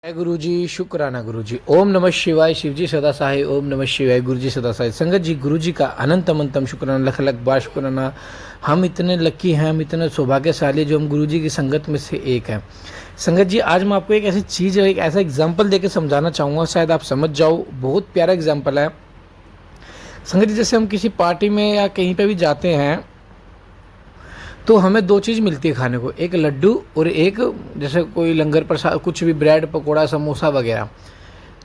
जय गुरु जी, शुक्राना गुरु जी। ओम नमः शिवाय, शिव जी सदा सहाय। ओम नमः शिवाय, गुरु जी सदा सहाय। संगत जी, गुरु जी का अनंत अनंतम शुक्राना, लख लख बार शुक्राना। हम इतने लकी हैं, हम इतने सौभाग्यशाली जो हम गुरु जी की संगत में से एक हैं। संगत जी, आज मैं आपको एक ऐसी चीज़, एक ऐसा एग्जाम्पल देकर समझाना चाहूँगा, शायद आप समझ जाओ। बहुत प्यारा एग्जाम्पल है। संगत जी, जैसे हम किसी पार्टी में या कहीं पर भी जाते हैं तो हमें दो चीज़ मिलती है खाने को, एक लड्डू और एक जैसे कोई लंगर प्रसाद, कुछ भी ब्रेड पकौड़ा समोसा वगैरह।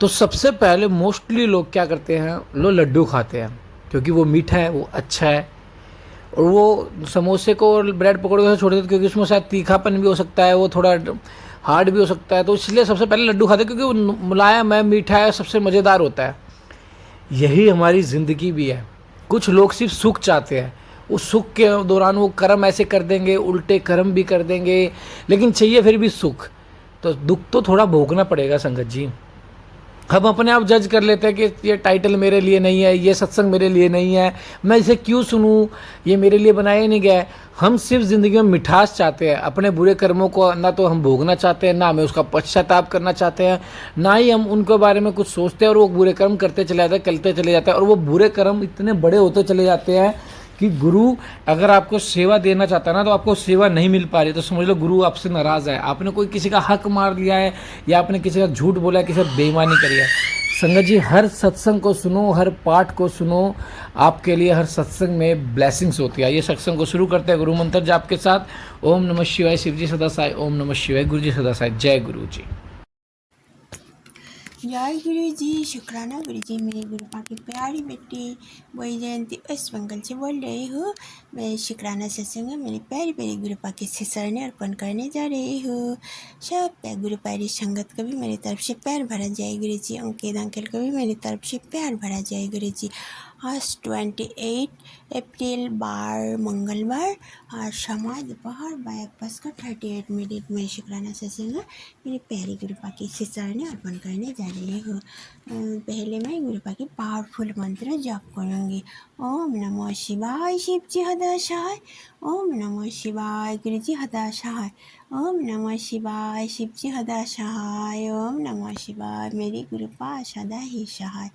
तो सबसे पहले मोस्टली लोग क्या करते हैं, लोग लड्डू खाते हैं क्योंकि वो मीठा है, वो अच्छा है। और वो समोसे को और ब्रेड पकौड़े को छोड़ देते क्योंकि उसमें शायद तीखापन भी हो सकता है, वो थोड़ा हार्ड भी हो सकता है, तो इसलिए सबसे पहले लड्डू खाते हैं क्योंकि वो मुलायम है, मीठा है, सबसे मज़ेदार होता है। यही हमारी ज़िंदगी भी है। कुछ लोग सिर्फ सुख चाहते हैं, उस सुख के दौरान वो कर्म ऐसे कर देंगे, उल्टे कर्म भी कर देंगे, लेकिन चाहिए फिर भी सुख। तो दुख तो थोड़ा भोगना पड़ेगा संगत जी। हम अपने आप जज कर लेते हैं कि ये टाइटल मेरे लिए नहीं है, ये सत्संग मेरे लिए नहीं है, मैं इसे क्यों सुनूं, ये मेरे लिए बनाया ही नहीं गया है। हम सिर्फ ज़िंदगी में मिठास चाहते हैं, अपने बुरे कर्मों को ना तो हम भोगना चाहते हैं, ना हमें उसका पश्चाताप करना चाहते हैं, ना ही हम उनके बारे में कुछ सोचते हैं, और वो बुरे कर्म करते चले जाते हैं, करते चले जाते हैं, और वो बुरे कर्म इतने बड़े होते चले जाते हैं कि गुरु अगर आपको सेवा देना चाहता है ना, तो आपको सेवा नहीं मिल पा रही, तो समझ लो गुरु आपसे नाराज़ है, आपने कोई किसी का हक मार लिया है, या आपने किसी का झूठ बोला है, किसी का बेईमानी करी है। संगत जी, हर सत्संग को सुनो, हर पाठ को सुनो, आपके लिए हर सत्संग में ब्लेसिंग्स होती है। ये सत्संग को शुरू करते हैं गुरु मंत्र जाप के साथ। ओम नमः शिवाय, शिव जी सदा साई। ओम नमः शिवाय, गुरु जी सदा साई। जय गुरु जी। जय गुरु जी, शुक्राना गुरु जी। मेरी गुरुपा की प्यारी बेटी वही जयंती वेस्ट बंगाल से बोल रही हूँ। मैं शुक्राना सत्संग में मेरी प्यारी प्यारी गुरुपा के शरण अर्पण करने जा रही हूँ। सब प्यार गुरु प्यारी संगत को भी मेरी तरफ से प्यार भरा जाए गुरु जी। अंकित अंकल को भी मेरी तरफ से प्यार भरा जाए गुरु जी। आज 28 अप्रैल बार मंगलवार, और समय दोपहर 12:38 में शुक्राना सत्संग मेरी प्यारी गुरुपा की शरण अर्पण करने जा रही हूँ। पहले मैं गुरुपा की पावरफुल मंत्र जप करूँगी। ओम नमो शिवाय, शिव जी हदा सहाय। ओम नमो शिवाय, गुरु जी हदा सहाय। ओम नमः शिवाय, शिव जी हदा सहाय। ओम नमः शिवाय, मेरी गुरुपा सदा ही सहाय।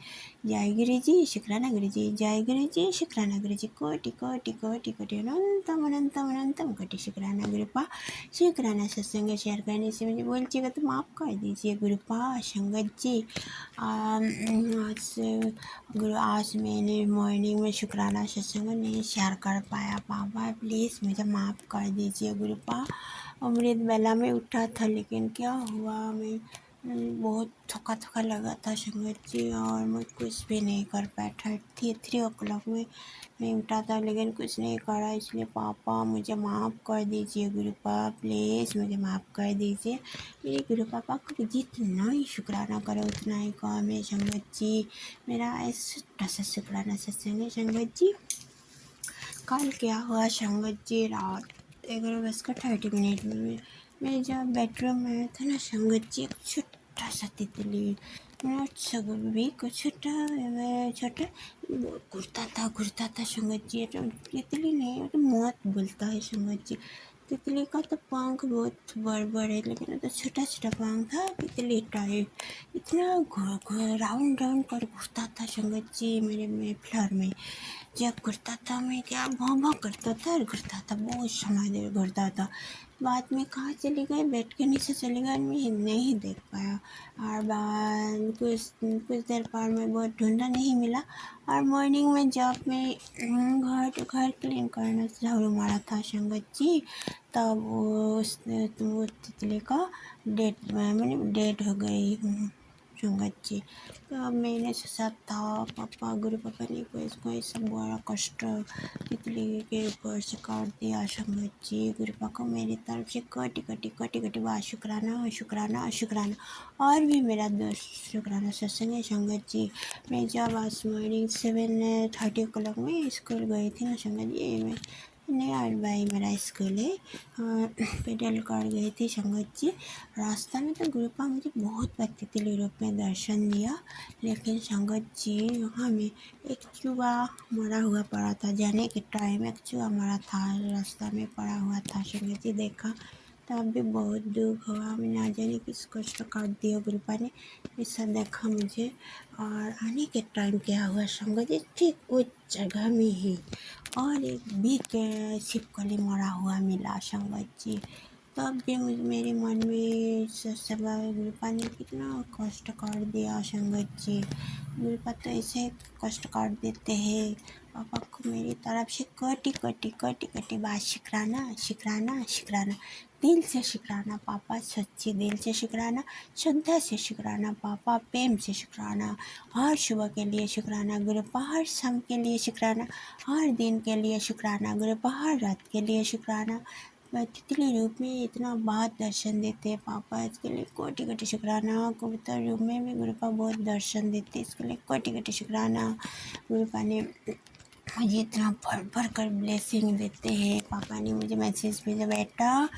जय गुरु जी, शुक्राना गुरु जी। जय गुरु जी, शुक्राना गुरु जी। कोटि कोटि कोटि कोटि अनंतम अनंतम अनंतम कोटि शुक्राना गुरुपा। शुक्राना सत्संग शेयर करने से मुझे बोलचिएगा तो माफ़ कर दीजिए गुरुपा संगत जी। आज मैंने मॉर्निंग में शुक्राना सत्संग नहीं शेयर कर पाया, पापा प्लीज़ मुझे माफ़ कर दीजिए गुरुपा। अमृत बेला में उठा था, लेकिन क्या हुआ, मैं बहुत थका थका लगा था संगत जी, और मैं कुछ भी नहीं कर पाया। 3 o'clock में मैं उठा था, लेकिन कुछ नहीं करा, इसलिए पापा मुझे माफ़ कर दीजिए गुरुपा, प्लीज़ मुझे माफ़ कर दीजिए। मेरे गुरु पापा को जितना ही शुक्राना करो उतना ही कम है संगत जी। मेरा ऐसा शुक्राना सत्संग है संगत जी। कल क्या हुआ संगत जी, रात 11:30 में मैं जब बेडरूम में आया था ना संगत जी, एक छोटा सा तितली, मेरा सगुबी को छोटा घुरता था संगत जी। तो तितली नहीं, तो मौत बोलता है संगत जी। तितली का तो पंख बहुत बड़े बड़े, लेकिन तो छोटा छोटा पंख था तितली टाइप। इतना राउंड राउंड कर घुरता था संगत जी मेरे में फ्लर में। जब घुरता था मैं क्या भौं भौं करता था और घुरता था, बहुत समय देर घुरता था। बाद में कहाँ चली गई, बेड के नीचे चली गई, मैं नहीं देख पाया। और बाद कुछ देर बाद में बहुत ढूंढा, नहीं मिला। और मॉर्निंग में जब मैं घर क्लीन करना झाड़ू मारा था संगत जी, तब वो तितली का डेड हो गई हूँ संगत जी। तो अब मैंने सोचा था पापा गुरु पापा ने कोई सब बड़ा कष्ट तितली के ऊपर से कर दिया संगत जी। गुरु पापा को मेरी तरफ से कोटि कोटि कोटि कोटि बार शुक्राना शुक्राना शुक्राना। और भी मेरा दोस्त शुक्राना सत्संग है संगत जी। मैं जब आज मॉर्निंग 7:30 में स्कूल गई थी ना संगत जी, मैं नियर बाई मेरा स्कूल है, पैदल कर गई थी संगत जी। रास्ता में तो गुरुपा मुझे बहुत बार तितली रूप में दर्शन दिया, लेकिन संगत जी वहाँ में एक चूहा मरा हुआ पड़ा था। जाने के टाइम एक चूहा मरा था, रास्ता में पड़ा हुआ था संगत जी, देखा तब भी बहुत दुख हुआ, मैं ना जाने किस कष्ट काट दिया गुरुपा ने, ऐसा देखा मुझे। और आने के टाइम क्या हुआ संगत जी, ठीक उस जगह में ही और एक भी के छिपकली मरा हुआ मिला संगत जी। तब भी मेरे मन में ससुरा गुरुपा ने कितना कष्ट कर दिया संगत जी। गुरुपा तो ऐसे कष्ट कर देते हैं। पापा को मेरी तरफ से कटी कटी कटी कटी बात सिखलाना सिखलाना सिखलाना, दिल से सिखलाना पापा, सच्ची दिल से सिखलाना, श्रद्धा से सिखलाना पापा, प्रेम से सिखलाना, हर सुबह के लिए सिखलाना गुरुपा, हर शाम के लिए सिखलाना, हर दिन के लिए सिखलाना गुरुपा, हर रात के लिए सिखलाना। तितली रूप में इतना बहुत दर्शन देते हैं पापा, इसके लिए कोटि कोटि शुक्राना। कबूतर रूप में भी गुरुपा बहुत दर्शन देते, इसके लिए कोटि कोटि शुक्राना। गुरुपा ने मुझे इतना भर भर कर ब्लेसिंग देते हैं। पापा ने मुझे मैसेज भेजा, बेटा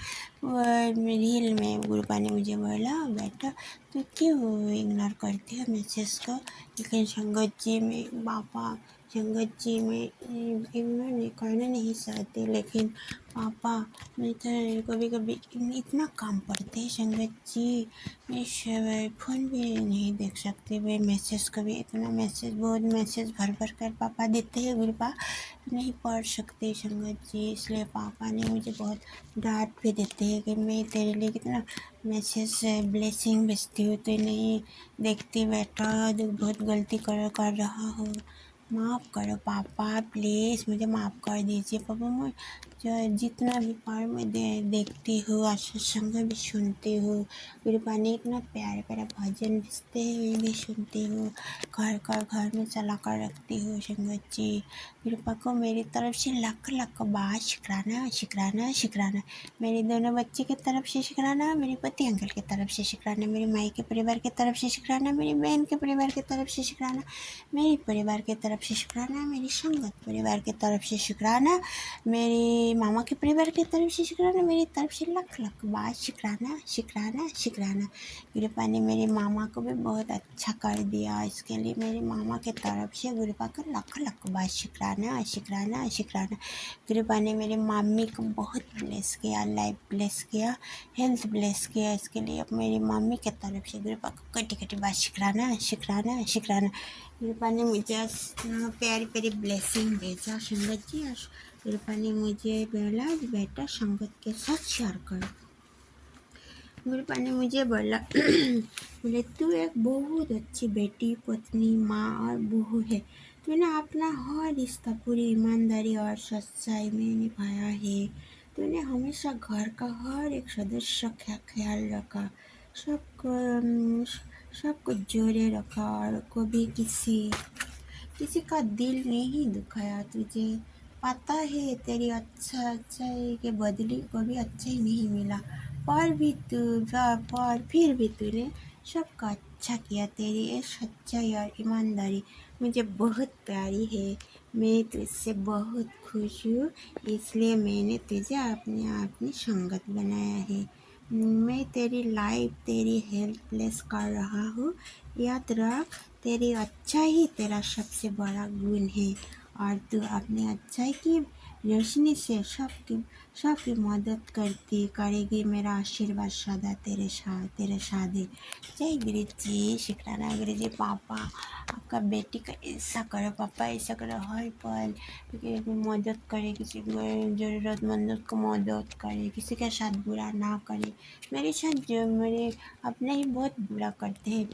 रील में गुरुपा ने मुझे बोला, बेटा तो क्यों इग्नोर करती हो मैसेज को। लेकिन संगत जी में पापा, संगत जी में इग्नोर नहीं करना नहीं चाहते, लेकिन पापा मैं तो कभी कभी इतना काम पड़ते हैं संगत जी, मैं फ़ोन भी नहीं देख सकती, मैं मैसेज कभी इतना मैसेज, बहुत मैसेज भर भर कर पापा देते हैं गुरुपा, नहीं पढ़ सकते संगत जी। इसलिए पापा ने मुझे बहुत डांट भी देते हैं कि मैं तेरे लिए कितना मैसेज ब्लेसिंग भेजती हूँ, तो नहीं देखती बेटा, तो बहुत गलती कर रहा हूँ, माफ़ करो पापा, प्लीज़ मुझे माफ़ कर दीजिए पापा। मैं जितना भी पार मैं देखती हूँ, सत्संग भी सुनती हूँ, गुरुपा ने इतना प्यारा प्यारा भजन भेजते हैं, मैं भी सुनती हूँ, घर में चला कर रखती हूँ संगत जी। गुरुपा को मेरी तरफ से लाख लाख बात शुक्राना शुक्राना शुक्राना, मेरे दोनों बच्चे की तरफ से शुक्राना, मेरे पति अंकल की तरफ से शुक्राना, मेरे माई के परिवार की तरफ से शुक्राना, मेरी बहन के परिवार की तरफ से शुक्राना, मेरे परिवार की तरफ से शुक्राना, मेरी संगत परिवार की तरफ से शुक्राना, मेरे मामा के परिवार की तरफ से शुक्राना, मेरी तरफ से लाख लाख बात शुक्राना शुक्राना शुक्राना। गुरुपा ने मेरे मामा को भी बहुत अच्छा कर दिया, इसके लिए मेरे मामा के तरफ से गुरुपा का लाख लाख बात शुक्राना शुक्राना शुक्राना। गुरुपा ने मेरी मम्मी को बहुत ब्लेस किया, लाइफ ब्लेस किया, हेल्थ ब्लेस किया, इसके लिए अब मेरी मम्मी के तरफ से गुरुपा को कटी कटी बात शुक्राना शुक्राना शुक्राना। गुरुपा ने मुझे इतना प्यारी प्यारी ब्लेसिंग भेजा संगत जी। गुरुपा ने मुझे बोला, बेटा संगत के साथ शेयर कर। गुरुपा ने मुझे बोला बोले तू एक बहुत अच्छी बेटी, पत्नी, माँ और बहू है, तूने अपना हर रिश्ता पूरी ईमानदारी और सच्चाई में निभाया है, तूने हमेशा घर का हर एक सदस्य का ख्याल रखा, सबको सबको जोड़े रखा और कभी किसी का दिल नहीं दुखाया, तुझे पता है तेरी अच्छाई के बदले कभी अच्छा ही नहीं मिला, पर फिर भी तूने सबका अच्छा किया, तेरी ये सच्चाई और ईमानदारी मुझे बहुत प्यारी है, मैं तुझसे बहुत खुश हूँ, इसलिए मैंने तुझे अपनी संगत बनाया है, मैं तेरी लाइफ तेरी हेल्थ ब्लेस कर रहा हूँ, याद रख तेरी अच्छाई ही तेरा सबसे बड़ा गुण है, और तू अपनी अच्छाई की रोशनी से सबकी मदद करती करेगी, मेरा आशीर्वाद सदा तेरे साथ है। जय गुरु जी, शुक्राना गुरु जी। पापा आपका बेटी का ऐसा करो पापा, ऐसा करो, हर पल मदद करे, किसी को ज़रूरतमंद को मदद करे, किसी के साथ बुरा ना करे। मेरे साथ जो मेरे अपने ही बहुत बुरा करते हैं,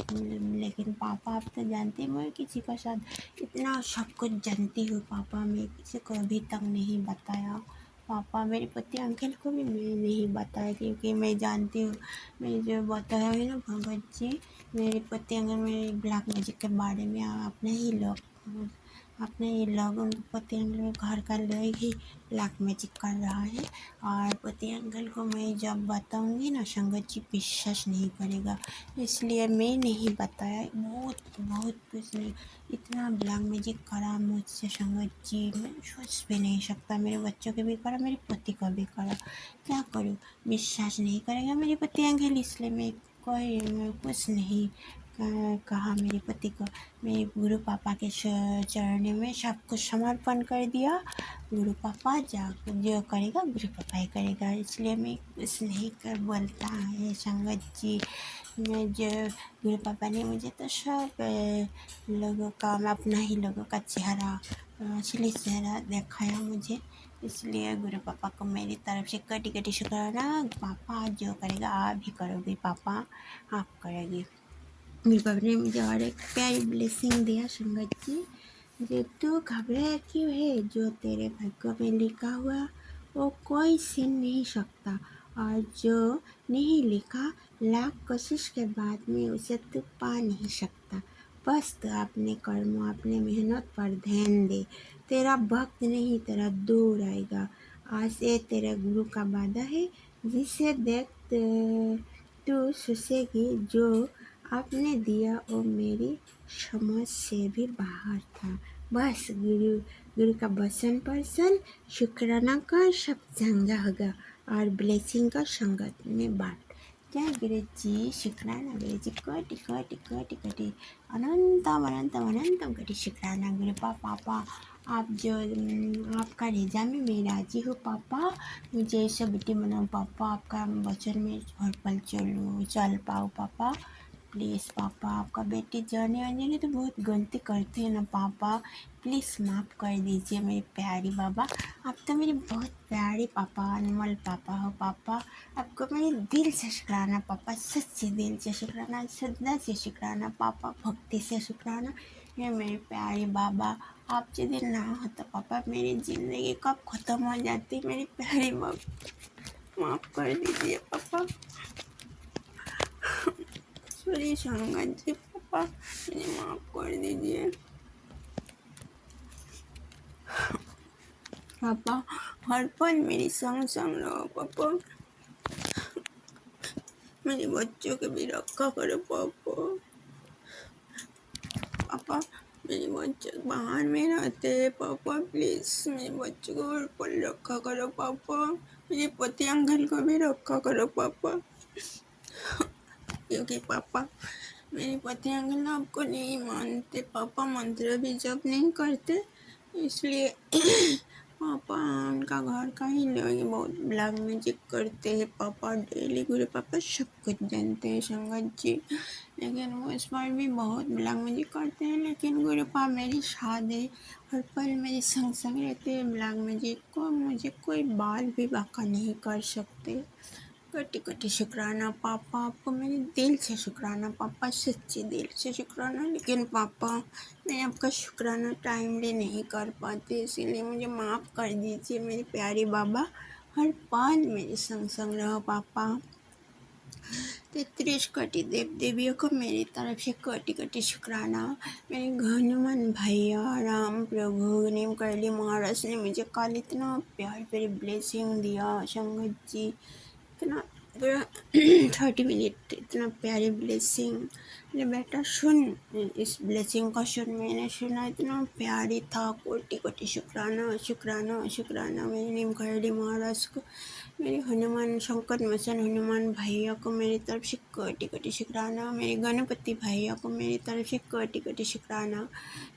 लेकिन पापा आप तो जानते हैं मैं किसी का साथ इतना सब कुछ जानती हूँ पापा, मैं किसी को अभी तक नहीं बताया पापा, मेरे पति अंकल को भी मैं नहीं बताया, क्योंकि मैं जानती हूँ, मैं जो बताया है ना भगत जी, मेरे पति अंकल मेरे ब्लैक मैजिक के बारे में उनके पति अंकल घर का लोग ही ब्लैक मैजिक कर रहा है, और पति अंकल को मैं जब बताऊंगी ना संगत जी विश्वास नहीं करेगा, इसलिए मैं नहीं बताया, बहुत बहुत कुछ नहीं, इतना ब्लैक मैजिक करा मुझसे संगत जी, मैं सोच भी नहीं सकता, मेरे बच्चों के भी करा, मेरे पति का भी करा, क्या करूँ, विश्वास नहीं करेगा मेरे पति अंकल, इसलिए मैं कुछ नहीं कहा मेरे पति को, मेरे गुरु पापा के चरणों में सब कुछ समर्पण कर दिया। गुरु पापा जो करेगा गुरु पापा ही करेगा, इसलिए मैं कुछ नहीं कर बोलता है संगत जी। मैं जो गुरु पापा ने मुझे तो सब लोगों का, अपना ही लोगों का चेहरा, असली चेहरा दिखाया मुझे, इसलिए गुरु पापा को मेरी तरफ से कटी कटी शुक्राना। पापा जो करेगा आप भी करोगे, पापा आप करोगे। मेरे पापा ने मुझे और एक प्यारी ब्लेसिंग दिया संगत जी, जो तू घबराया क्यों है, जो तेरे भाग्य में लिखा हुआ वो कोई छीन नहीं सकता, और जो नहीं लिखा लाख कोशिश के बाद में उसे तू पा नहीं सकता। बस तो अपने कर्मों, अपने मेहनत पर ध्यान दे, तेरा वक्त नहीं तेरा दूर आएगा। आज ये तेरे गुरु का वादा है, जिसे देख तू सोचेगी जो आपने दिया वो मेरी समझ से भी बाहर था। बस गुरु का वचन पर चल, शुक्राना कर, सब चंगा होगा, और ब्लेसिंग का संगत में बांट। जय गुरु जी, शुक्राना गुरु जी, कोटि कोटि कोटि कोटि अनंतम अनंतम अनंतम कोटि शुक्राना गुरु पापा। आप जो आपका रेजा में मैं राजी हूँ पापा, मुझे ऐसा बेटी बनाओ पापा, आपका वचन में हर पल चल पाओ पापा, प्लीज़ पापा। आपका बेटी जाने अनजाने तो बहुत गलती करती है ना पापा, प्लीज़ माफ़ कर दीजिए मेरे प्यारी बाबा। आप तो मेरे बहुत प्यारे पापा, अनमोल पापा हो पापा। आपको मेरे दिल से शुक्राना पापा, सच्चे दिल से शुक्राना, श्रद्धा से शुक्राना पापा, भक्ति से शुक्राना। ये मेरे प्यारे बाबा, आप यदि ना हो तो पापा मेरी ज़िंदगी कब ख़त्म हो जाती, मेरी प्यारी बाबा माफ़ कर दीजिए पापा। सॉरी संगत जी पापा, मुझे माफ़ कर दीजिए पापा। हर पल मेरी संग संग रहो पापा, मेरे बच्चों के भी रखा करो पापा। पापा मेरे बच्चे बाहर में रहते हैं पापा, प्लीज़ मेरे बच्चों को हर पल रखा करो पापा, मेरे पति अंकल को भी रखा करो पापा, क्योंकि पापा मेरे पति अंकल आपको नहीं मानते पापा, मंत्र भी जप नहीं करते, इसलिए पापा उनका घर का ही लोग बहुत ब्लैक मैजिक करते हैं पापा डेली। गुरु पापा सब कुछ जानते हैं संगत जी, लेकिन वो इस बार भी बहुत ब्लैक मैजिक करते हैं, लेकिन गुरु पापा मेरी साथ है, हर पल मेरे संग संग रहते हैं ब्लैक मैजिक को, मुझे कोई बाल भी बाका नहीं कर सकते। कटी कटी शुक्राना पापा, आपको मेरे दिल से शुक्राना पापा, सच्चे दिल से शुक्राना। लेकिन पापा मैं आपका शुक्राना टाइमली नहीं कर पाती, इसीलिए मुझे माफ़ कर दीजिए मेरे प्यारे बाबा। हर पल मेरे संग संग रहो पापा। 33 कोटि देव देवियों को मेरी तरफ से कोटि कोटि शुक्राना। मेरे हनुमान भैया, राम प्रभु, नीम करली महाराज ने मुझे कल इतना प्यार प्यारी ब्लेसिंग दिया संगत जी, इतना 30 मिनट इतना प्यारी ब्लेसिंग। अरे बेटा सुन, इस ब्लेसिंग का सुन, मैंने सुना इतना प्यारी था। कोटि कोटि शुक्राना शुक्राना शुक्राना मेरे नीम करली महाराज को, मेरे हनुमान शंकर मसन हनुमान भैया को मेरी तरफ से कोटि कोटि शुक्राना। मेरे गणपति भैया को मेरी तरफ से कोटि कोटि शुक्राना।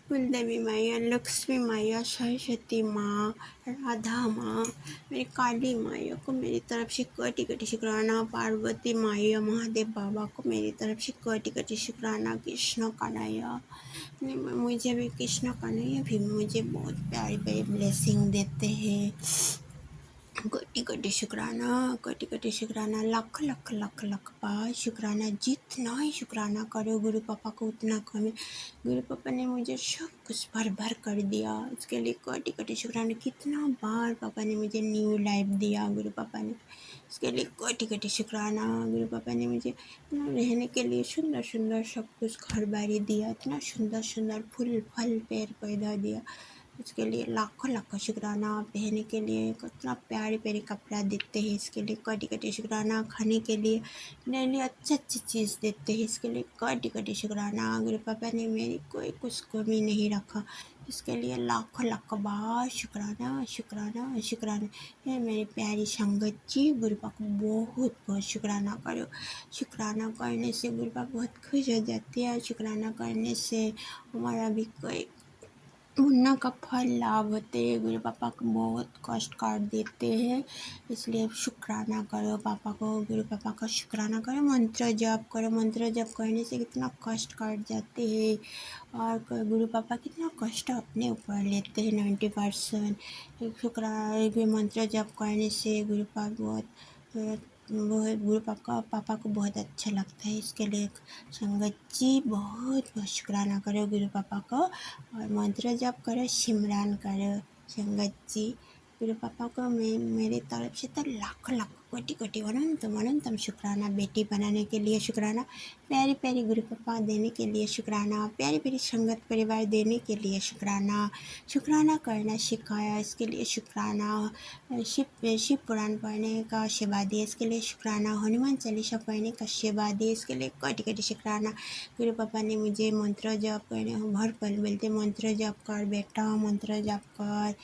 कुलदेवी मैया, लक्ष्मी मैया, सरस्वती माँ, राधा माँ, मेरी काली मैया को मेरी तरफ से कोटि कोटि शुक्राना। पार्वती मैया, महादेव बाबा को मेरी तरफ से कोटि कोटि शुक्राना। कृष्ण कन्हैया, मुझे भी कृष्ण कन्हैया भी मुझे बहुत प्यारी प्यारी ब्लेसिंग देते हैं। कोटि कोटि शुक्राना, कोटि कोटि शुक्राना, लाख लाख लाख लाख बार शुक्राना। जितना ही शुक्राना करो गुरु पापा को उतना कम है। गुरु पापा ने मुझे सब कुछ भर भर कर दिया, उसके लिए कोटि कोटि शुक्राना। कितना बार पापा ने मुझे न्यू लाइफ दिया गुरु पापा ने, उसके लिए कोटि कोटि शुक्राना। गुरु पापा ने मुझे इतना रहने के लिए सुंदर सुंदर सब कुछ घर बारी दिया, इतना सुंदर सुंदर फूल फल पेड़ पौधा दिया, उसके लिए लाखों लाखों शुक्राना। पहनने के लिए कितना प्यारे प्यारे कपड़ा देते हैं, इसके लिए कोटि कोटि शुक्राना। खाने के लिए डेली अच्छी अच्छी चीज़ देते हैं, इसके लिए कोटि कोटि शुक्राना। गुरु पापा ने मेरी कोई कुछ कमी नहीं रखा, इसके लिए लाखों लाखों बार शुक्राना शुक्राना शुक्राना। ये मेरी प्यारी संगत जी, गुरु पापा को बहुत बहुत शुक्राना करो। शुक्राना करने से गुरु पापा बहुत खुश हो जाते हैं। शुक्राना करने से हमारा भी कोई पुण्य का फल लाभ होते हैं। गुरु पापा को बहुत कष्ट काट देते हैं, इसलिए शुक्राना करो पापा को, गुरु पापा का शुक्राना करो, मंत्र जप करो। मंत्र जप करने से कितना कष्ट काट जाते हैं और गुरु पापा कितना कष्ट अपने ऊपर लेते हैं 90%। शुक्राना मंत्र जप करने से गुरु पापा बहुत गुरु पापा को बहुत अच्छा लगता है। इसके लिए संगत जी बहुत बहुत शुक्राना करो गुरु पापा को और मंत्र जप करो, सिमरन करो। संगत जी, गुरु पापा को मैं मेरे तरफ से तो लाखों लाखों कोटि कोटि अनंतम अनंतम शुक्राना। बेटी बनाने के लिए शुक्राना, प्यारी प्यारी गुरु पापा देने के लिए शुक्राना, प्यारी प्यारी संगत परिवार देने के लिए शुक्राना। शुक्राना करना सिखाया, इसके लिए शुक्राना। शिव पुराण पढ़ने का सेवा दिए, इसके लिए शुक्राना। हनुमान चालीसा पढ़ने का सेवा दिए, इसके लिए कोटि कोटि शुक्राना। गुरु पापा ने मुझे मंत्र जप करने हर पल बोलते मंत्र जप कर बेटा, मंत्र जप कर,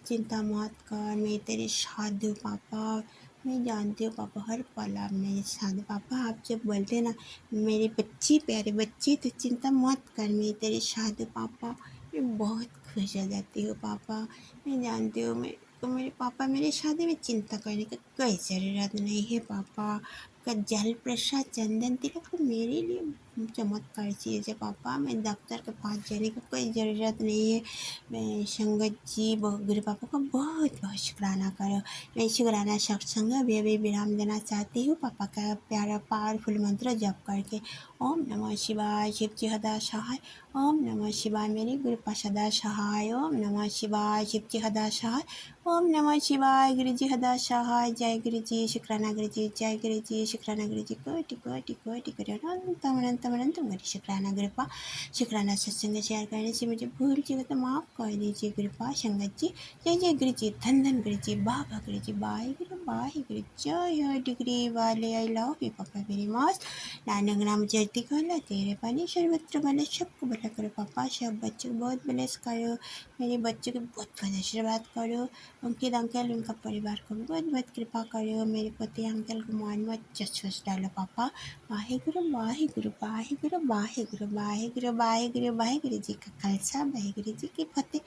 चिंता मत कर, मैं तेरे साथ हूँ पापा। मैं जानती हूँ पापा हर पल आप मेरे साथ। पापा आप जब बोलते ना मेरी बच्ची प्यारी बच्ची तो चिंता मत कर, मैं तेरे साथ हूँ पापा, मैं बहुत खुश हो जाती हूँ पापा। मैं जानती हूँ मेरे पापा मेरे शादी में चिंता करने की कोई ज़रूरत नहीं है पापा। का जल प्रसाद चंदन तिलक तो मेरे लिए चमत्कार चीज़ है पापा। मैं डॉक्टर के पास जाने की कोई ज़रूरत नहीं है। मैं संगत जी गुरु पापा का बहुत बहुत शुक्राना करो। मैं शुक्राना सत्संग अभी विराम देना चाहती हूँ पापा का प्यारा पावरफुल मंत्र जप करके। ओम नमः शिवाय, शिव जी सदा सहाय। ओम नमः शिवाय, मेरे गुरु पापा सदा सहाय। ओम नमः शिवाय, शिव जी सदा सहाय। ओम नमः शिवाय, गुरु जी सदा सहाय। जय गुरु जी, शुक्राना गुरु जी, जय गुरु जी, शुक्राना गुरु जी, कोटि कोटि कोटि कोटि अनंतम अनंतम अनंतम गुरु शुक्राना गुरु पा। शुक्राना सत्संग शेयर करने से मुझे भूल चुका तो माफ़ कर दीजिए गुरु पा। संगत जी, जय जय गुरु जी, धन धन गुरु जी, बाबा गुरु जी, बाहे गुरु, जय हो डिग्री वाले। आई लव यू पापा वेरी मच। नानक नाम जयती कहला तेरे पानी सर्वत्र भले, सबको भला करो पापा। सब बच्चों को बहुत ब्लेस करो, मेरे बच्चों को बहुत बहुत आशीर्वाद करो। अंकित अंकल उनका परिवार को बहुत बहुत कृपा करो। मेरे पति अंकल को मान में चच डालो पापा। वाहे गुरु वाहे गुरु वाहे गुरु वाहे गुरु वाहे गुरु वाहे गुरु वाहे गुरु जी का खालसा, वाहे गुरु जी की फतेह।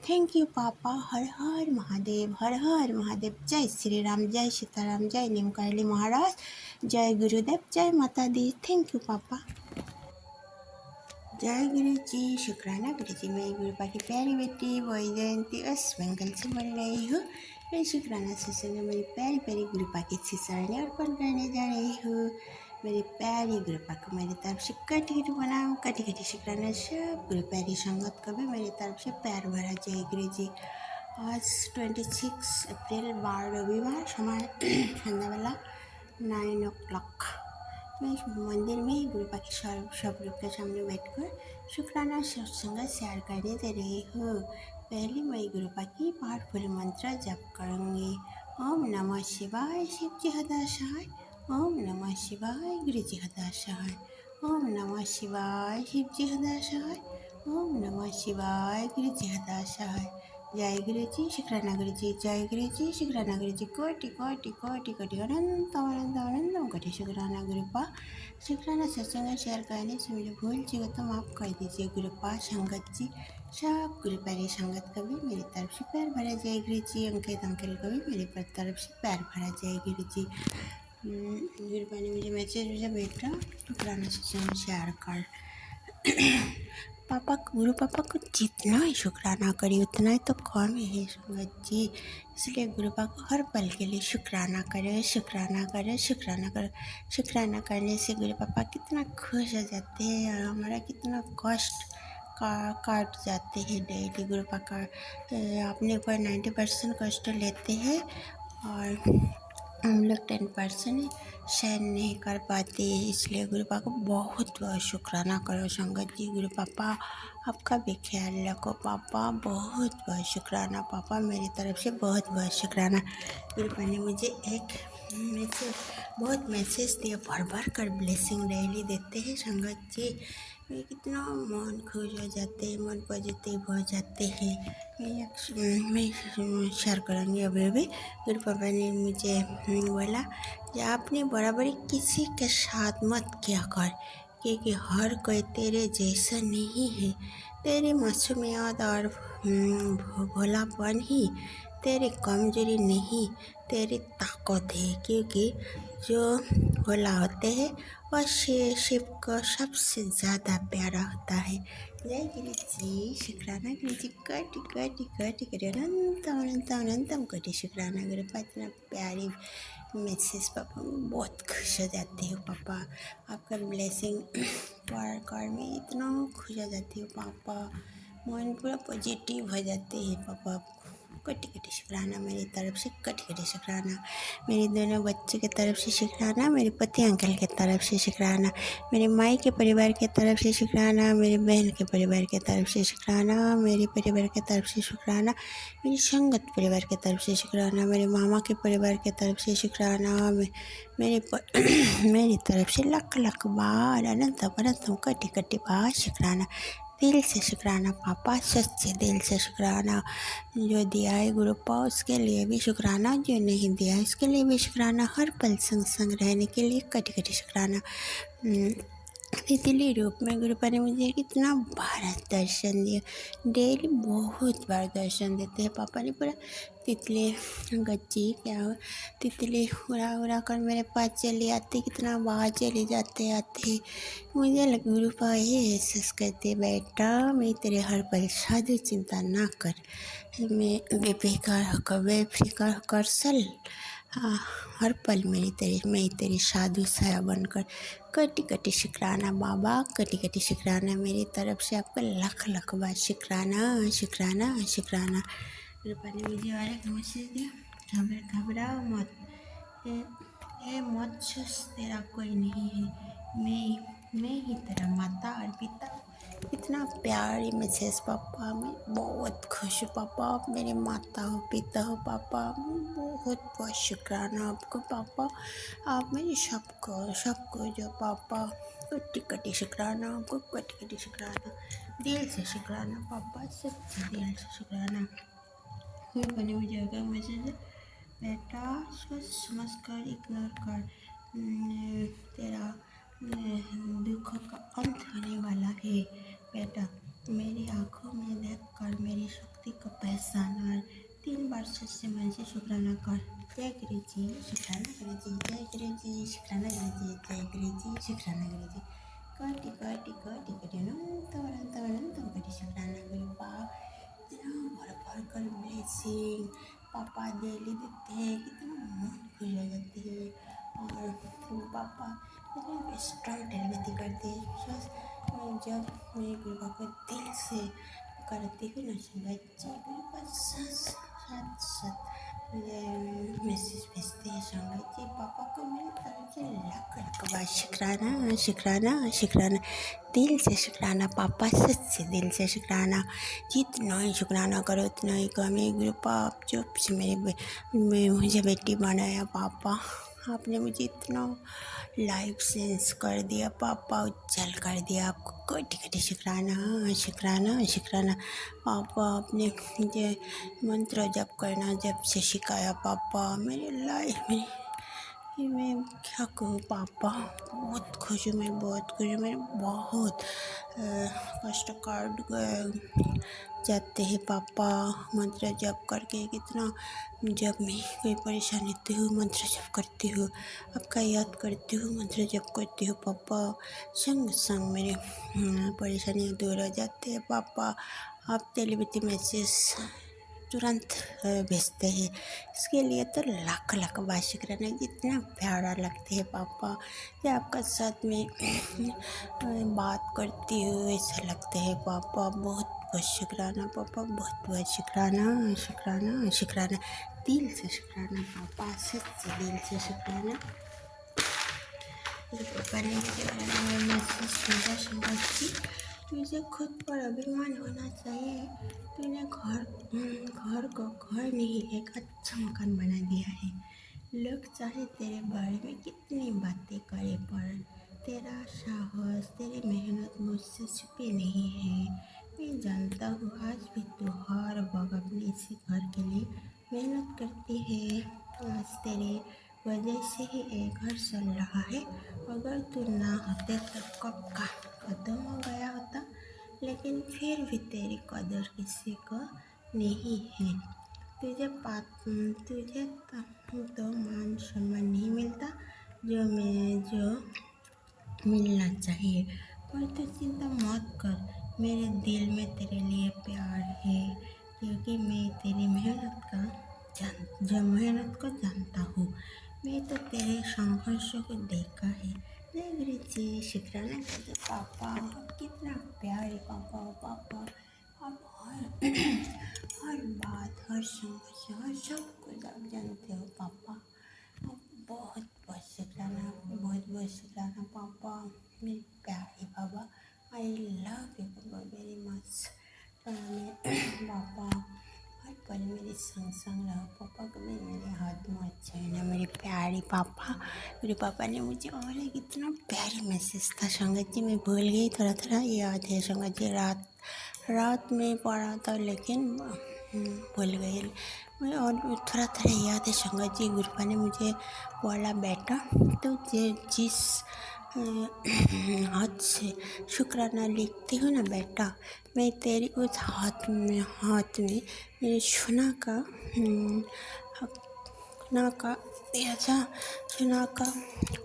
थैंक यू पापा। हर हर महादेव, हर हर महादेव। जय श्री राम, जय सीताराम, जय नीम करली महाराज, जय गुरुदेव, जय माता दी। थैंक यू पापा। जय गुरु जी, शुक्राना गुरु जी। मैं गुरु पापा की प्यारी बेटी वैजयंती वेस्ट बंगाल से बोल रही हूँ। मैं शुक्राना सत्संग में मेरी प्यारी प्यारी गुरु पापा की शिष्याएं अर्पण करने जा रही हूँ। मेरी प्यारी गुरु पापा को मेरी तरफ से कटी कटी प्रणाम, कटी कटी शुक्राना। सब गुरु प्यारी संगत को भी मेरी तरफ से प्यार भरा जय गुरु जी। आज 26 अप्रैल बार रविवार, समय संध्या वाला 9 o'clock। मैं मंदिर में ही गुरु पापा के सब लोग के सामने बैठकर शुक्राना सत्संग शेयर करने दे रही हूँ। पहले मैं गुरु पापा की पावरफुल मंत्र जप करूँगी। ओम नमः शिवाय, शिव जी सदा सहाय। ओम नमः शिवाय, गुरु जी सदा सहाय। ओम नमः शिवाय, शिव जी सदा सहाय। ओम नमः शिवाय, गुरु जी सदा सहाय। जय गुरु जी, शुक्राना गुरु जी, जय गुरु जी, शुक्राना गुरु जी, कोटि कोटि कोटि कोटि अनंत अनंत अनंत कोटि शुक्राना गुरु पा। शुक्राना सत्संग शेयर करने से मुझे भूल चुका तो माफ़ कर दीजिए गुरु पा। संगत जी, सब गुरु प्यारी संगत को भी मेरी तरफ से प्यार भरा जय गुरु जी। अंकित अंकल को भी मेरी तरफ से प्यार भरा जय गुरु जी। गुरु पा ने मुझे मैसेज भेजा, शुक्राना सत्संग शेयर कर। गुरु पापा को जितना ही शुक्राना करी उतना ही तो कम है संगत जी। इसलिए गुरु पापा को हर पल के लिए शुक्राना करे, शुक्राना करे, शुक्राना करे। शुक्राना करने से गुरु पापा कितना खुश हो जाते हैं और हमारा कितना कष्ट काट जाते हैं डेली। गुरु पापा अपने ऊपर 90% कष्ट लेते हैं और हम लोग 10% सहन नहीं कर पाती, इसलिए गुरु पापा को बहुत बहुत शुक्राना करो संगत जी। गुरु पापा आपका भी ख्याल रखो पापा, बहुत बहुत शुक्राना पापा, मेरी तरफ से बहुत बहुत शुक्राना। गुरु पापा ने मुझे एक मैसेज, बहुत मैसेज दिए, भर भर कर ब्लेसिंग डेली देते हैं संगत जी। मैं कितना मन खुश हो जाते हैं, मन पॉजिटिव हो जाते हैं। मैं शेयर करूँगी अभी भी। गुरु पापा ने मुझे बोला कि आपने बराबरी किसी के साथ मत किया कर, क्योंकि हर कोई तेरे जैसा नहीं है। तेरी मासूमियत और भोलापन ही तेरी कमजोरी नहीं, तेरी ताकत है। क्योंकि जो भोला होते हैं वह शिव को सबसे ज़्यादा प्यारा होता है। जय गुरु जी, शुक्राना गुरु जी, कोटि कोटि कोटि कोटि अनंतम अनंतम अनंतम कोटि शुक्राना गुरु पापा। इतना प्यारी मैसेज पापा, मैं बहुत खुश हो जाती हूँ पापा। आपका ब्लेसिंग पढ़ कर मैं इतना खुश हो जाती हूँ पापा, मन पूरा पॉजिटिव हो जाते हैं पापा। कोटि कोटि शुक्राना मेरी तरफ से, कोटि कोटि शुक्राना मेरे दोनों बच्चे की तरफ से शुक्राना, मेरे पति अंकल की तरफ से शुक्राना, मेरे माई के परिवार की तरफ से शुक्राना, मेरी बहन के परिवार की तरफ से शुक्राना, मेरे परिवार की तरफ से शुक्राना, मेरी संगत परिवार की तरफ से शुक्राना, मेरे मामा के परिवार की तरफ से शुक्राना, मेरी तरफ से लख लख बार अनंतम अनंतम कोटि कोटि बार शुक्राना। दिल से शुक्राना पापा, सच्चे दिल से शुक्राना। जो दिया है गुरु पापा उसके लिए भी शुक्राना, जो नहीं दिया है उसके लिए भी शुक्राना। हर पल संग संग रहने के लिए कोटि कोटि शुक्राना। तितली रूप में गुरु पापा ने मुझे कितना बार दर्शन दिया, डेली बहुत बार दर्शन देते हैं पापा ने। पूरा तितली गच्ची क्या हो, तितली उड़ा उड़ा कर मेरे पास चली आती, कितना बाहर चली जाते आते। मुझे गुरु पापा ये एहसास करते, बेटा मैं तेरे हर पल साधु, चिंता ना कर, मैं बेफिक्र होकर चल। हर पल मैं तेरी साधु साया बनकर। कोटि कोटि शुक्राना बाबा, कोटि कोटि शुक्राना मेरी तरफ से आपका लख लख बार शुक्राना शुक्राना शुक्राना। पापा ने मुझे और एक मैसेज दिया, घबराओ मत, ये मत सोच तेरा कोई नहीं है, मैं ही तेरा माता और पिता। इतना प्यारी मैसेज पापा, मैं बहुत खुश हूँ पापा, आप मेरे माता हो पिता हो पापा। बहुत बहुत शुक्राना आपको पापा, आप मेरे सबको जो पापा। कोटि कोटि शुक्राना आपको, कोटि कोटि शुक्राना, दिल से शुक्राना पापा, सच्चे दिल से शुक्राना। कोई बने मुझे अगर मैसेज, बेटा सोच समझ कर इग्नोर कर, तेरा दुखों का अंत होने वाला है बेटा। मेरी आंखों में देख कर मेरी शक्ति को पहचान और 3 बार सच्चे मन से शुक्राना कर। जय गुरु जी, शुक्राना गुरु जी, जय गुरु जी, शुक्राना गुरु जी, जय गुरु जी, शुक्राना गुरु जी। कोटि कोटि कोटि कोटि अनंतम अनंतम अनंतम कोटि शुक्राना गुरु पापा। इतना भर भर कर ब्लेसिंग पापा डेली देते हैं, कितना मन खुश हो जाती है। और पापा इतना स्ट्रॉन्ग टेलीपैथी करते हैं। मैं जब मैं गुरु पापा दिल से करती हूँ ना बच्चे, गुरु पापा साथ साथ मुझे मैसेज भेजते हैं संगत जी। पापा को मेरी तरफ से लाख लाख बार शुक्राना शुक्राना शुक्राना, दिल से शुक्राना पापा, सच्चे दिल से शुक्राना। जितना ही शुक्राना करो उतना ही कम है गुरु पापा। आप जो मुझे बेटी बनाया पापा, आपने मुझे इतना लाइफ सेंस कर दिया पापा, उज्जवल कर दिया। आपको कोटि कोटि शुक्राना शुक्राना शुक्राना पापा। आपने मुझे मंत्र जप करना जब से सिखाया पापा, मेरी लाइफ में कि मैं क्या कहूँ पापा, बहुत खुश हूँ मैं, बहुत खुश हूँ मैं। बहुत कष्ट काट जाते हैं पापा मंत्र जप करके। कितना जब मैं कोई परेशानी होती हूँ मंत्र जप करती हूँ, आपका याद करती हूँ, मंत्र जप करती हूँ पापा, संग संग मेरे परेशानियाँ दूर हो जाती है पापा। आप टेलीपैथी मैसेज तुरंत भेजते हैं, इसके लिए तो लाख लाख बार शुक्राना। जितना प्यारा लगते हैं पापा, कि आपका साथ में बात करती हूँ ऐसा लगते हैं पापा। बहुत बहुत शुक्राना पापा, बहुत बहुत शुक्राना शुक्राना शुक्राना, दिल से शुक्राना पापा, सच्चे दिल से शुक्राना। पापा ने मुझे मैसेज भेजा, संगत जी तुझे खुद पर अभिमान होना चाहिए। तूने घर को घर नहीं एक अच्छा मकान बना दिया है। लोग चाहे तेरे बारे में कितनी बातें करे, पर तेरा साहस तेरी मेहनत मुझसे छुपी नहीं है। मैं जानता हूँ आज भी तू हर वक्त अपने इसी घर के लिए मेहनत करती है। आज तेरे वजह से ही ये घर चल रहा है। अगर तू ना होते तो कब का खत्म हो गया होता। लेकिन फिर भी तेरी कदर किसी को नहीं है। तुझे तो मान सम्मान नहीं मिलता जो मिलना चाहिए। पर तू चिंता मत कर, मेरे दिल में तेरे लिए प्यार है, क्योंकि मैं तेरी मेहनत को जानता हूँ। मैं तो तेरे संघर्षों को देखा है। जय गुरु जी, शुक्राना कीजिए पापा। कितना प्यारे पापा हो पापा। आप हर बात, हर समस्या, हर सब कुछ आप जानते हो पापा। आप बहुत बहुत शुक्राना, बहुत शुक्राना पापा। मेरे प्यारे पापा, आई लव यू पापा वेरी मच। पापा हर पल मेरे संग संग रहो पापा, कभी मेरे हाथ में अच्छा है ना मेरे प्यारे पापा। मेरे पापा ने मुझे और एक इतना प्यारी मैसेज था संगत जी, मैं भूल गई, थोड़ा थोड़ा याद है संगत जी। रात में पढ़ा था लेकिन भूल गई मैं, और थोड़ा थोड़ा याद है संगत जी। गुरुपा ने मुझे बोला बेटा तो जिस हाथ से शुक्राना लिखती हूँ ना बेटा, मैं तेरी उस हाथ में मेरे सोना का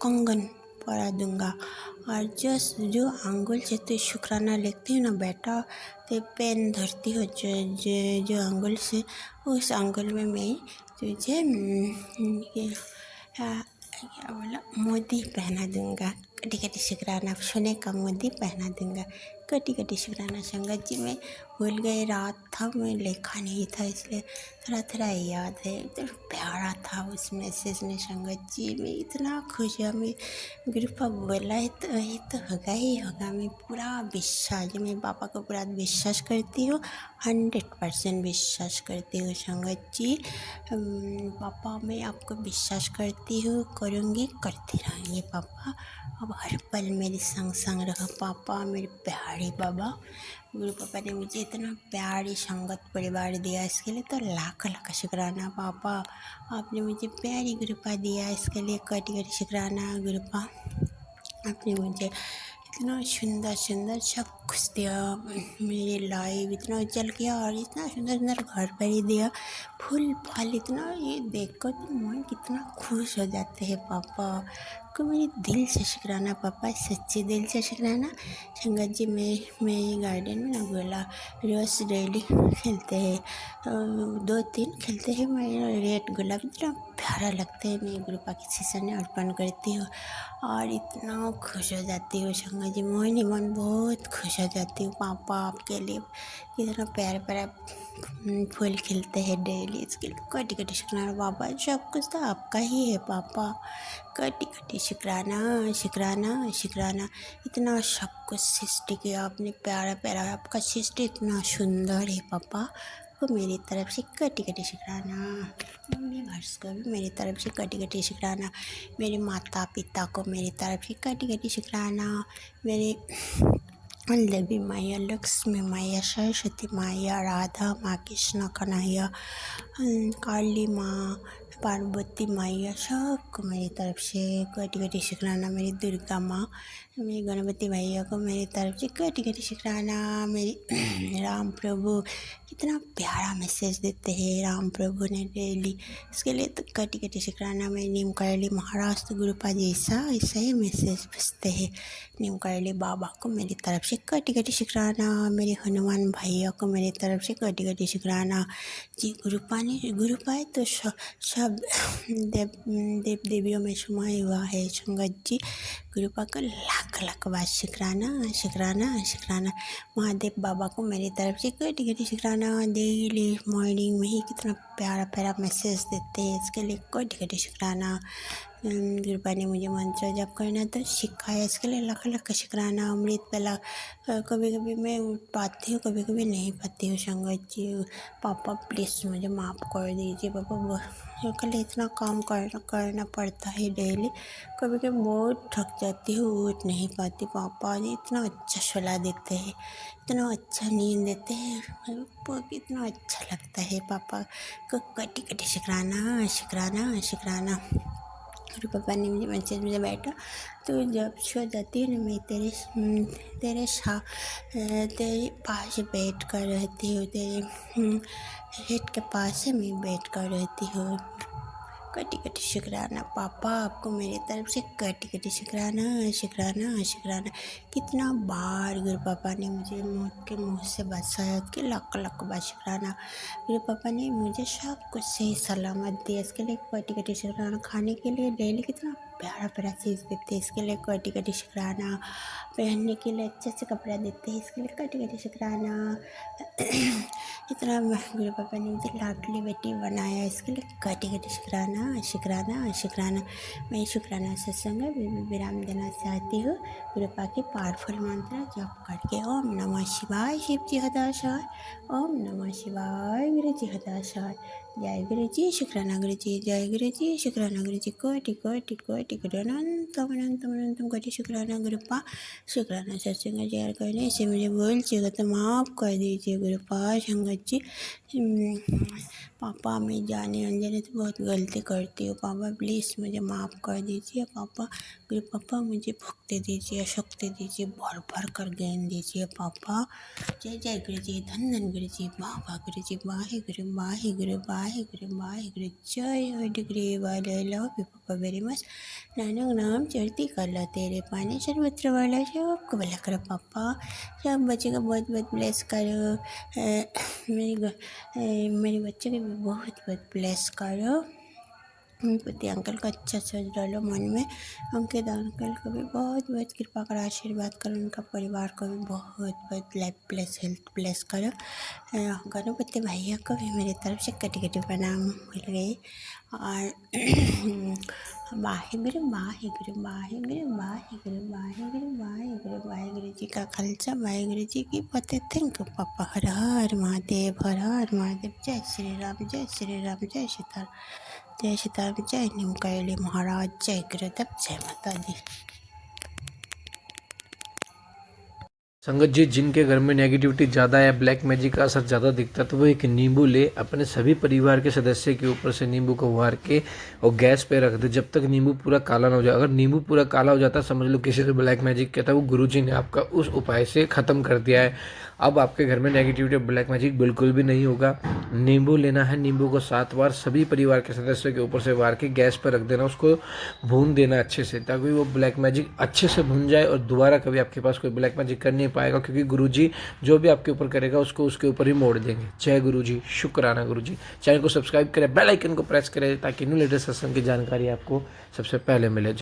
कंगन परा दूंगा। और जो आंगुल से तू शुक्राना लिखती हो ना बेटा, तो पेन धरती हो जो आंगुल से, उस आंगुल में मैं तुझे क्या बोला, मोदी पहना दूंगा। कटी कटी शुक्राना, सोने का मोदी पहना दूंगा। कटी कटी शुक्राना संगत जी। मैं भूल गई, रात था, मैं लिखा नहीं था, इसलिए थोड़ा थोड़ा याद है। इतना प्यारा था उस मैसेज में संगत जी। मैं इतना खुश हुआ, मैं ग्रुप बोला है तो ये तो होगा ही होगा। मैं पूरा विश्वास, मैं पापा को पूरा विश्वास करती हूँ, 100% विश्वास करती हूँ संगत जी। पापा मैं आपको विश्वास करती हूँ, करूँगी, करती रहूँगी पापा। अब हर पल मेरे संग संग रहो पापा, मेरे प्यारे बाबा। गुरु पापा ने मुझे इतना प्यारी संगत परिवार दिया, इसके लिए तो लाख लाख शुक्राना पापा। आपने मुझे प्यारी गुरुपा दिया, इसके लिए कटी कटी शुक्राना गुरुपा। आपने मुझे इतना सुंदर सुंदर सब कुछ दिया, मेरी लाइफ इतना उज्जवल किया, और इतना सुंदर सुंदर घर पर ही दिया, फूल फल इतना, ये देखकर तो मन कितना खुश हो जाते हैं पापा को। मेरे दिल से शुक्राना पापा, सच्चे दिल से शुक्राना संगत जी। मैं गार्डन में ना गोला रोज़ डेली खेलते हैं, 2-3 खेलते हैं। मैं रेड गुलाब इतना प्यारा लगता है, मैं गुरुपा के शीशा में अर्पण करती हूँ, और इतना खुश हो जाती हूँ संगत जी। मन बहुत खुश हो जाती हूँ पापा, आपके लिए इतना प्यारा प्यारा फूल खिलते हैं डेली, इसके लिए कटी कटी शुक्राना पापा। सब कुछ तो आपका ही है पापा, कटी कटी शुक्राना शुक्राना शुक्राना। इतना सब कुछ सृष्टि किया आपने, प्यारा प्यारा आपका सृष्टि इतना सुंदर है पापा। को मेरी तरफ से कटी कटी शुक्राना, यूनिवर्स को भी मेरी तरफ से कटी कटी शुक्राना, मेरे माता पिता को मेरी तरफ से कटी कटी शुक्राना, मेरे देवी मैया, लक्ष्मी मैया, सरस्वती मैया, राधा माँ, कृष्ण कन्हैया, काली माँ, पार्वती मैया, सबको मेरी तरफ से कटी कटी शुक्राना। मेरी दुर्गा माँ, मेरे गणपति भैया को मेरी तरफ से कटी कटी शुक्राना। मेरी राम प्रभु कितना प्यारा मैसेज देते हैं राम प्रभु ने डेली, इसके लिए तो कटी कटी शुक्राना। मैं नीम करैली महाराष्ट्र गुरुपा जैसा ऐसा ही मैसेज भेजते हैं। नीम करैली बाबा को मेरी तरफ से कटी कटी शुक्राना, मेरे हनुमान भैया को मेरी तरफ से कटी कटी शुक्राना जी। गुरुपाए तो सब देव देवियों में समाया हुआ है संगत जी। गुरुपा को लाख लाख लाख बार शुक्राना शुक्राना शुक्राना। महादेव बाबा को मेरी तरफ से कोटि कोटि शुक्राना। डेली मॉर्निंग में ही कितना प्यारा प्यारा मैसेज देते हैं, इसके लिए कोटि कोटि शुक्राना। कृपा ने मुझे मंत्र जप करना तो सिखाया, इसके लिए लाख लाख शुक्राना। अमृत वाला कभी कभी मैं उठ पाती हूँ, कभी कभी नहीं पाती हूँ संगत जी। पापा प्लीज़ मुझे माफ़ कर दीजिए पापा, कल इतना काम करना पड़ता है डेली, कभी कभी बहुत थक जाती हूँ, उठ नहीं पाती। पापा जी इतना अच्छा सलाह देते हैं, इतना अच्छा नींद देते हैं, मेरे को इतना अच्छा लगता है। पापा को कटी कटी शुक्राना शुक्राना शुक्राना। और पापा ने मुझे मैसेज में बैठा तो जब सो जाती हूँ ना मैं तेरे पास बैठ कर रहती हूँ, तेरे हेड के पास से मैं बैठ कर रहती हूँ। कटी कटी शुक्राना पापा, आपको मेरी तरफ से कटी कटी शुक्राना शुक्राना शुक्राना। कितना बार गुरु पापा ने मुझे मौत के मुँह से बचाया, उसके लाख लाख बार शुक्राना। गुरु पापा ने मुझे सब कुछ सही सलामत दिया, इसके लिए कटी कटी शुक्राना। खाने के लिए डेली कितना प्यारा प्यारा चीज़ देते हैं, इसके लिए कटी कटी शुक्राना। पहनने के लिए अच्छे अच्छे कपड़ा देते हैं, इसके लिए कटी कटी शुक्राना। इतना गुरु पापा ने मुझे लाडली बेटी बनाया, इसके लिए कटी कटी शुक्राना शुक्राना शुक्राना। मैं शुक्राना सत्संग में विराम देना चाहती हूँ गुरु पापा के पावरफुल मंत्र जप करके। ओम नमः शिवाय, शिव जी हताशाय। ओम नमः शिवाय, गुरु जी हताशाय। जय गुरु जी, शुक्राना गुरु जी, जय गुरु जी, शुक्राना गुरु जी। कोटि कोटि कोटि कोटि अनंतम अनंतम अनंतम कोटि शुक्राना गुरु पा। शुक्राना सत्संग शेयर करने से मुझे भूल चुका तो माफ़ कर दीजिए गुरु पा। संगत जी पापा मैं जाने अनजाने तो बहुत गलती करती हूँ, पापा प्लीज़ मुझे माफ़ कर दीजिए पापा। गुरु पापा मुझे भक्ति दीजिए, शक्ति दीजिए, भर भर कर ज्ञान दीजिए पापा। जय जय गुरु जी, धन धन गुरु जी, बाबा गुरु जी, वाहे गुरु वाहे गुरु वाहे गुरु वाहे गुरु। जय हो डिग्री वाले, लव यू पापा वेरी मच। नानक नाम चढ़ती कर लो तेरे पानी, सर्वत्र वाला सबको भला करो पापा। सब बच्चे का बहुत बहुत ब्लेस करो, मेरे बच्चे को भी बहुत बहुत ब्लेस करो। पति अंकल का अच्छा सोच डालो मन में, अंकित अंकल को भी बहुत बहुत कृपा करो, आशीर्वाद करो, उनका परिवार को भी बहुत बहुत लाइफ प्लस हेल्थ प्लस करो। गणपति भैया को भी मेरी तरफ से कटी कटी प्रणाम मिल गई। और वाहेगुरु वाहेगुरु वाहेगुरु वाहेगुरु वाहेगुरु वाहेगुरु वाहेगुरु जी का खालसा, वाहेगुरु जी की फतेह। थैंक यू पापा। हर हर महादेव, हर हर महादेव। जय श्री राम, जय श्री राम, जय सीताराम, जय सीताराम, जय नीम कैली महाराज, जय गुरुदेव, जय माता दी। संगत जी, जिनके घर में नेगेटिविटी ज़्यादा है, ब्लैक मैजिक का असर ज़्यादा दिखता है, तो वो एक नींबू ले, अपने सभी परिवार के सदस्य के ऊपर से नींबू को उबार के और गैस पे रख दे जब तक नींबू पूरा काला ना हो जाए। अगर नींबू पूरा काला हो जाता है समझ लो किसी से ब्लैक मैजिक कहता है, वो गुरुजी ने आपका उस उपाय से ख़त्म कर दिया है। अब आपके घर में नेगेटिविटी और ब्लैक मैजिक बिल्कुल भी नहीं होगा। नींबू लेना है, नींबू को 7 बार सभी परिवार के सदस्यों के ऊपर से वार के गैस पर रख देना, उसको भून देना अच्छे से, ताकि वो ब्लैक मैजिक अच्छे से भून जाए और दोबारा कभी आपके पास कोई ब्लैक मैजिक कर नहीं पाएगा, क्योंकि गुरुजी जो भी आपके ऊपर करेगा उसको उसके ऊपर ही मोड़ देंगे। जय गुरुजी, शुक्राना गुरुजी। चैनल को सब्सक्राइब करें, बेल आइकन को प्रेस करें ताकि न्यू लेटेस्ट सत्संग की जानकारी आपको सबसे पहले मिले।